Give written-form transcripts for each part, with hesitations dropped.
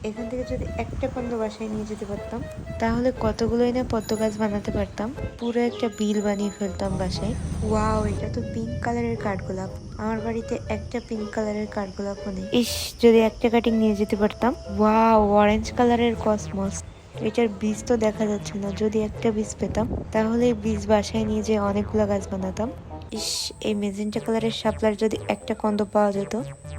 এখান থেকে যদি একটা কন্দ বাসায় নিয়ে যেতে পারতাম তাহলে কতগুলোই না পদ্ম গাছ বানাতে পারতাম, পুরো একটা বিল বানিয়ে ফেলতাম বাসায়। ওয়াও, এটা তো পিঙ্ক কালারের কাঠগোলাপ। আমার বাড়িতে একটা পিঙ্ক কালারের কাঠগোলাপও নেই। ইস, যদি একটা কাটিং নিয়ে যেতে পারতাম। ওয়াও, অরেঞ্জ কালারের কসমস। এটার বীজ তো দেখা যাচ্ছে না, যদি একটা বীজ পেতাম তাহলে এই বীজ বাসায় নিয়ে যেয়ে অনেকগুলো গাছ বানাতাম। ইস, এই মেজেন্টা কালারের শাপলার যদি একটা কন্দ পাওয়া যেত,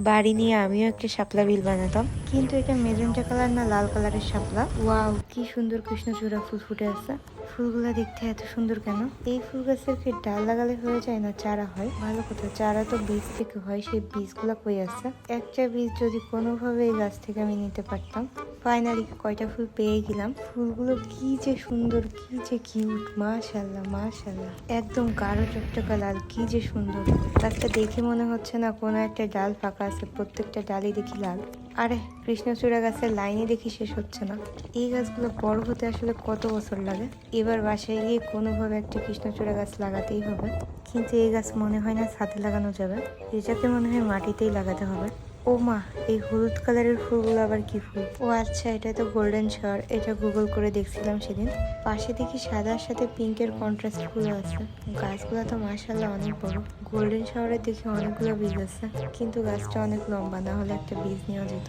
বাড়ি নিয়ে আমিও একটা শাপলা বিল বানাতাম। কিন্তু এটা মেজেন্টা কালার না লাল কালারের শাপলা। ওয়াও, কি সুন্দর কৃষ্ণচূড়া ফুল ফুটে আছে। ফুলগুলা দেখতে এত সুন্দর কেন? এই ফুল গাছের কি ডাল লাগালে হয়ে যায় না চারা হয়? ভালো কথা, চারা তো বীজ থেকে হয়, সেই বীজগুলা কই আছে? একটা বীজ যদি কোনোভাবে এই গাছ থেকে আমি নিতে পারতাম। ফাইনালি কয়টা ফুল পেয়ে গেলাম। ফুলগুলো কি যে সুন্দর, কি যে কিউট, মাশাআল্লাহ মাশাআল্লাহ, একদম গাঢ় চকচকা লাল, কি যে সুন্দর। গাছটা দেখে মনে হচ্ছে না কোনো একটা ডাল ফাঁকা আছে, প্রত্যেকটা ডালই দেখি লাল। আরে, কৃষ্ণচূড়া গাছের লাইনে দেখি শেষ হচ্ছে না। এই গাছগুলো বড় হতে আসলে কত বছর লাগে। এবার বাসায় গিয়ে কোনোভাবে একটা কৃষ্ণচূড়া গাছ লাগাতেই হবে। কিন্তু এই গাছ মনে হয় না ছাদে লাগানো যাবে, এটাতে মনে হয় মাটিতেই লাগাতে হবে। ও মা, এই হলুদ কালারের ফুলগুলো আবার কি ফুল? ও আচ্ছা, এটা তো গোল্ডেন শাওয়ার। এটা গুগল করে দেখছিলাম সেদিন। পাশে দেখি সাদার সাথে পিঙ্কের কন্ট্রাস্ট ফুল আছে। গাছগুলো তো মাশাআল্লাহ অনেক বড়। গোল্ডেন শাওয়ারে দেখি অনেকগুলো বীজ আছে, কিন্তু গাছটা অনেক লম্বা, না হলে একটা বীজ নেওয়া যেত।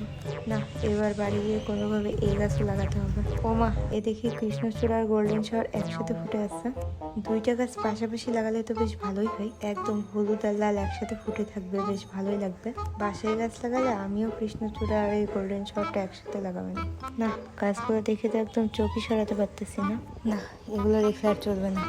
না, এবার বাড়ি গিয়ে কোনোভাবে এই গাছও লাগাতে হবে। ও মা, এ দেখি কৃষ্ণচূড়া আর গোল্ডেন শাওয়ার একসাথে ফুটে আছে। দুইটা গাছ পাশাপাশি লাগালে তো বেশ ভালোই হয়, একদম হলুদ আর লাল একসাথে ফুটে থাকবে, বেশ ভালোই লাগবে। বাসায় গাছ লাগালে আমিও কৃষ্ণচূড়া আর এই গোল্ডেন শাওয়ারটা একসাথে লাগাবেন। না, গাছগুলো দেখে তো একদম চোখই সরাতে পারতেছি না। না, এগুলো দেখলে আর চলবে না।